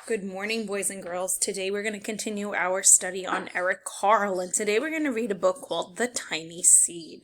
Good morning, boys and girls. Today we're going to continue our study on Eric Carle, and today we're going to read a book called The Tiny Seed.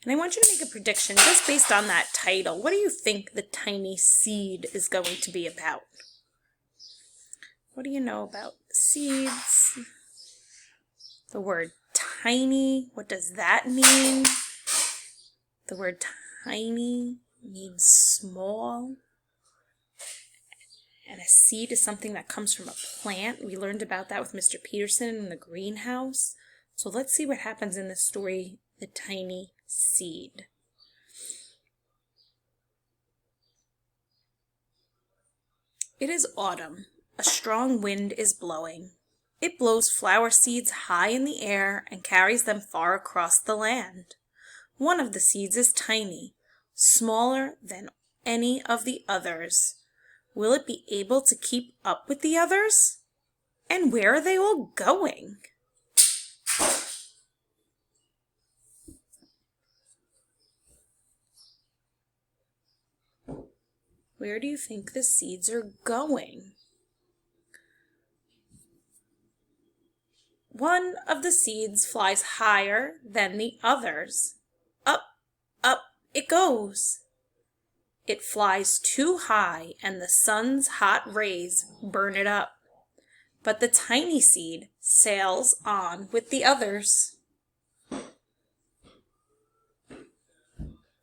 And I want you to make a prediction just based on that title. What do you think The Tiny Seed is going to be about? What do you know about seeds? The word tiny, what does that mean? The word tiny means small. And a seed is something that comes from a plant. We learned about that with Mr. Peterson in the greenhouse. So let's see what happens in the story, The Tiny Seed. It is autumn. A strong wind is blowing. It blows flower seeds high in the air and carries them far across the land. One of the seeds is tiny, smaller than any of the others. Will it be able to keep up with the others? And where are they all going? Where do you think the seeds are going? One of the seeds flies higher than the others. Up, up it goes. It flies too high, and the sun's hot rays burn it up. But the tiny seed sails on with the others.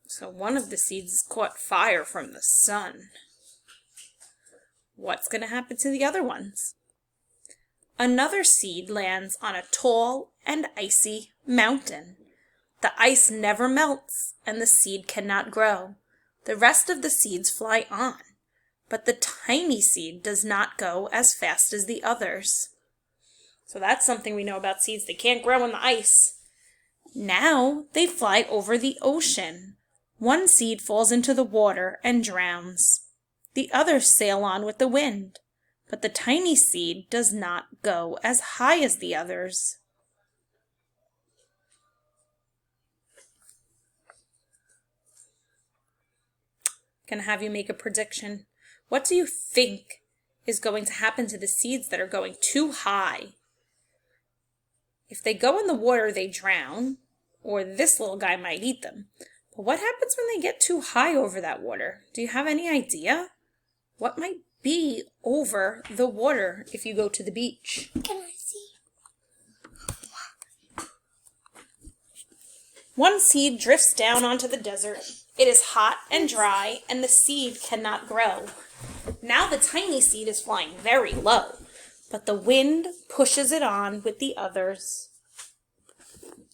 So one of the seeds caught fire from the sun. What's going to happen to the other ones? Another seed lands on a tall and icy mountain. The ice never melts, and the seed cannot grow. The rest of the seeds fly on, but the tiny seed does not go as fast as the others. So that's something we know about seeds. They can't grow in the ice. Now they fly over the ocean. One seed falls into the water and drowns. The others sail on with the wind, but the tiny seed does not go as high as the others. Going to have you make a prediction. What do you think is going to happen to the seeds that are going too high? If they go in the water, they drown, or this little guy might eat them. But what happens when they get too high over that water? Do you have any idea? What might be over the water if you go to the beach? Can I see? One seed drifts down onto the desert. It is hot and dry, and the seed cannot grow. Now the tiny seed is flying very low, but the wind pushes it on with the others.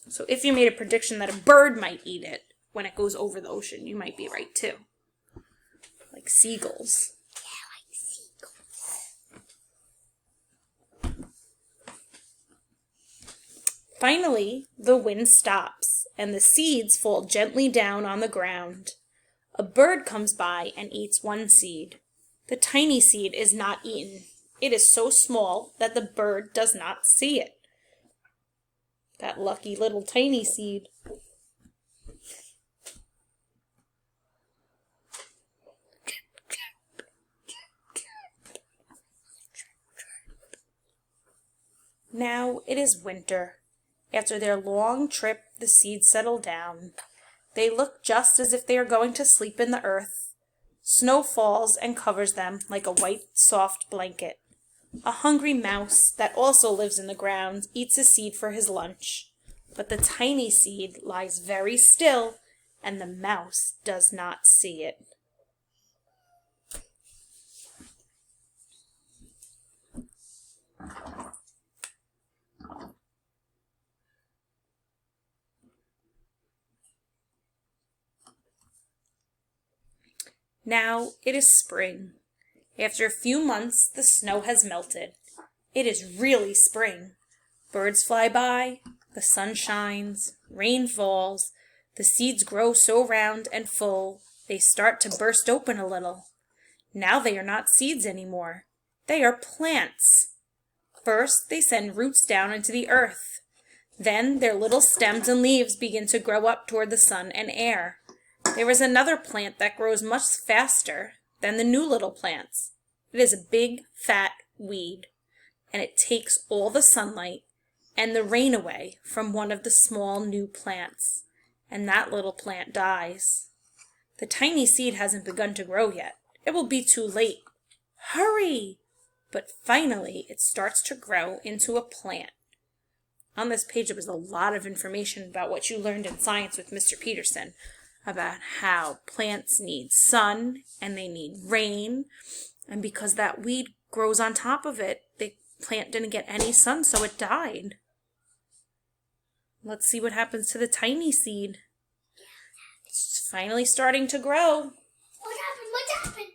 So if you made a prediction that a bird might eat it when it goes over the ocean, you might be right too. Like seagulls. Yeah, like seagulls. Finally, the wind stops, and the seeds fall gently down on the ground. A bird comes by and eats one seed. The tiny seed is not eaten. It is so small that the bird does not see it. That lucky little tiny seed. Now it is winter. After their long trip, the seeds settle down. They look just as if they are going to sleep in the earth. Snow falls and covers them like a white, soft blanket. A hungry mouse that also lives in the ground eats a seed for his lunch. But the tiny seed lies very still, and the mouse does not see it. Now it is spring. After a few months, the snow has melted. It is really spring. Birds fly by, the sun shines, rain falls, the seeds grow so round and full, they start to burst open a little. Now they are not seeds anymore. They are plants. First, they send roots down into the earth. Then their little stems and leaves begin to grow up toward the sun and air. There is another plant that grows much faster than the new little plants. It is a big, fat weed, and it takes all the sunlight and the rain away from one of the small new plants, and that little plant dies. The tiny seed hasn't begun to grow yet. It will be too late. Hurry! But finally, it starts to grow into a plant. On this page, there was a lot of information about what you learned in science with Mr. Peterson, about how plants need sun and they need rain, and because that weed grows on top of it, the plant didn't get any sun, so it died. Let's see what happens to the tiny seed. It's finally starting to grow. What happened? What happened?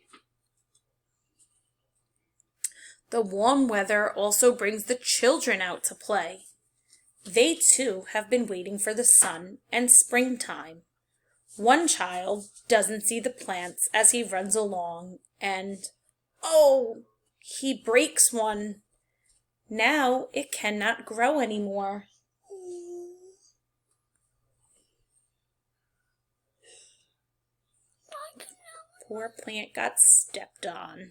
The warm weather also brings the children out to play. They too have been waiting for the sun and springtime. One child doesn't see the plants as he runs along, and oh, he breaks one. Now it cannot grow anymore. Poor plant got stepped on.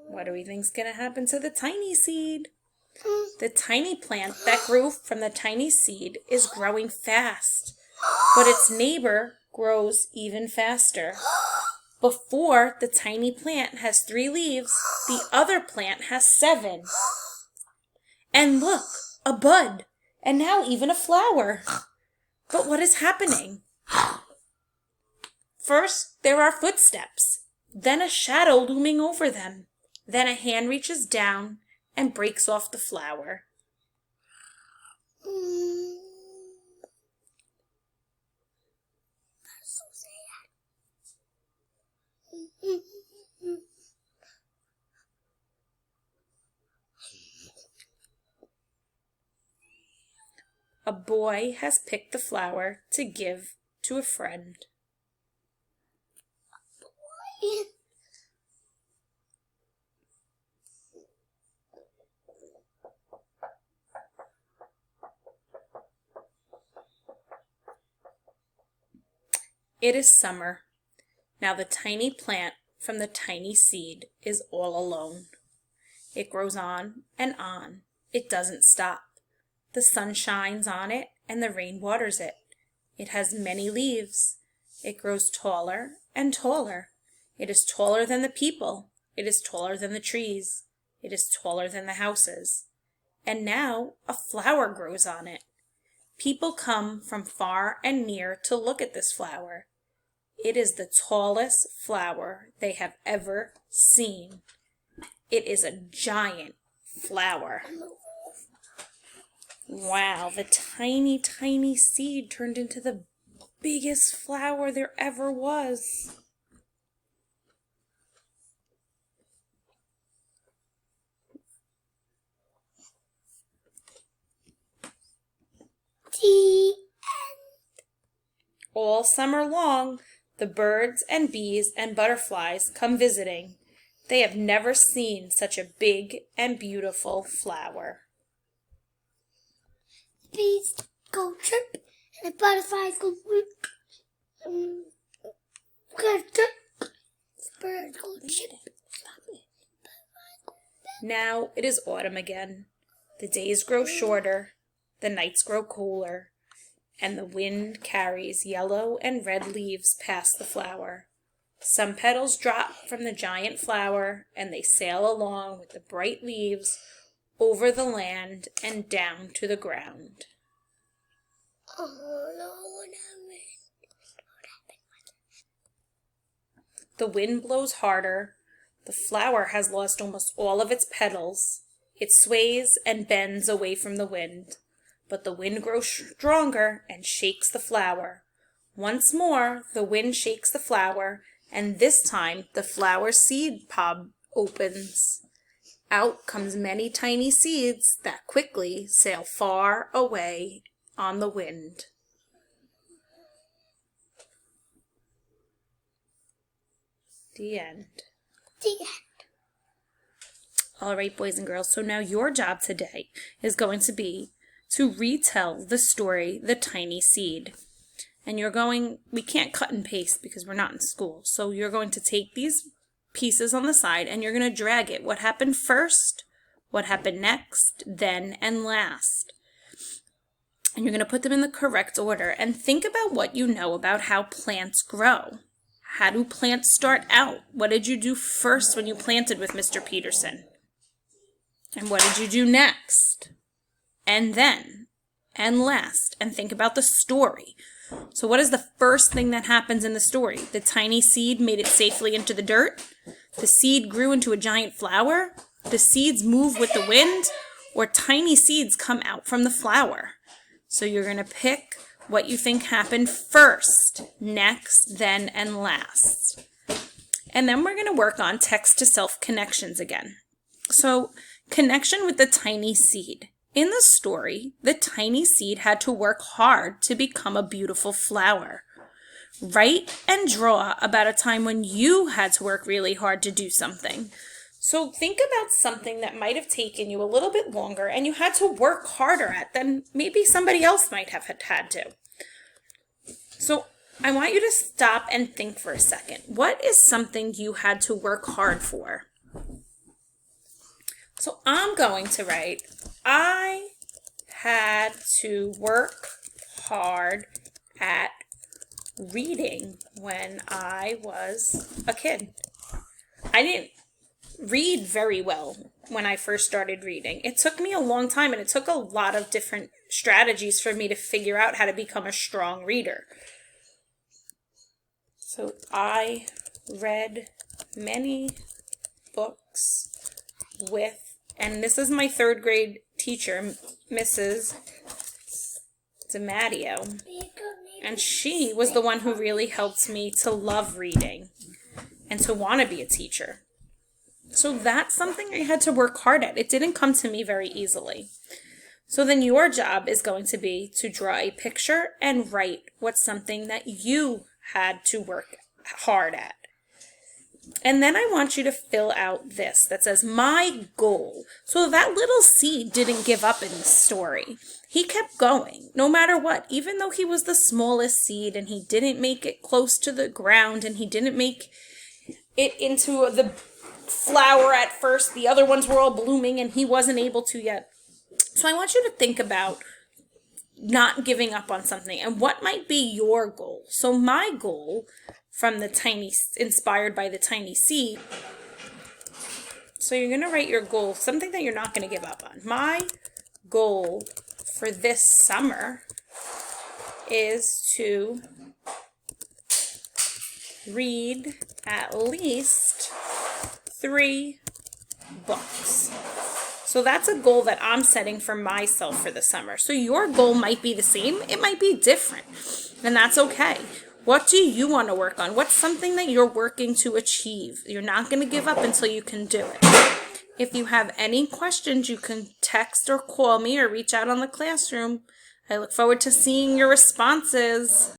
What do we think's gonna happen to the tiny seed? The tiny plant that grew from the tiny seed is growing fast, but its neighbor grows even faster. Before the tiny plant has 3 leaves, the other plant has 7. And look, a bud, and now even a flower. But what is happening? First, there are footsteps, then a shadow looming over them. Then a hand reaches down and breaks off the flower. That's so sad. A boy has picked the flower to give to a friend. It is summer. Now the tiny plant from the tiny seed is all alone. It grows on and on. It doesn't stop. The sun shines on it and the rain waters it. It has many leaves. It grows taller and taller. It is taller than the people. It is taller than the trees. It is taller than the houses. And now a flower grows on it. People come from far and near to look at this flower. It is the tallest flower they have ever seen. It is a giant flower. Wow, the tiny, tiny seed turned into the biggest flower there ever was. All summer long, the birds and bees and butterflies come visiting. They have never seen such a big and beautiful flower. Bees go chirp and the butterflies go chirp. Birds go chirp. Now it is autumn again. The days grow shorter, the nights grow cooler, and the wind carries yellow and red leaves past the flower. Some petals drop from the giant flower, and they sail along with the bright leaves over the land and down to the ground. Oh no, what happened? The wind blows harder. The flower has lost almost all of its petals. It sways and bends away from the wind. But the wind grows stronger and shakes the flower. Once more, the wind shakes the flower, and this time the flower seed pod opens. Out comes many tiny seeds that quickly sail far away on the wind. The end. The end. All right, boys and girls, so now your job today is going to be to retell the story, The Tiny Seed. And we can't cut and paste because we're not in school. So you're going to take these pieces on the side and you're going to drag it. What happened first, what happened next, then, and last. And you're going to put them in the correct order and think about what you know about how plants grow. How do plants start out? What did you do first when you planted with Mr. Peterson? And what did you do next? And then, and last. And think about the story. So what is the first thing that happens in the story? The tiny seed made it safely into the dirt. The seed grew into a giant flower. The seeds move with the wind. Or tiny seeds come out from the flower. So you're going to pick what you think happened first, next, then, and last. And then we're going to work on text-to-self connections again. So connection with the tiny seed. In the story, the tiny seed had to work hard to become a beautiful flower. Write and draw about a time when you had to work really hard to do something. So think about something that might have taken you a little bit longer and you had to work harder at than maybe somebody else might have had to. So I want you to stop and think for a second. What is something you had to work hard for? So I'm going to write, I had to work hard at reading when I was a kid. I didn't read very well when I first started reading. It took me a long time and it took a lot of different strategies for me to figure out how to become a strong reader. So I read many books with, and this is my third grade teacher, Mrs. DiMatteo, and she was the one who really helped me to love reading and to want to be a teacher. So that's something I had to work hard at. It didn't come to me very easily. So then your job is going to be to draw a picture and write what's something that you had to work hard at. And then I want you to fill out this that says, my goal. So that little seed didn't give up in the story. He kept going, no matter what. Even though he was the smallest seed and he didn't make it close to the ground and he didn't make it into the flower at first. The other ones were all blooming and he wasn't able to yet. So I want you to think about not giving up on something and what might be your goal. So my goal from the tiny, inspired by the tiny seed. So you're going to write your goal, something that you're not going to give up on. My goal for this summer is to read at least 3 books. So that's a goal that I'm setting for myself for the summer. So your goal might be the same. It might be different. And that's okay. What do you want to work on? What's something that you're working to achieve? You're not going to give up until you can do it. If you have any questions, you can text or call me or reach out on the classroom. I look forward to seeing your responses.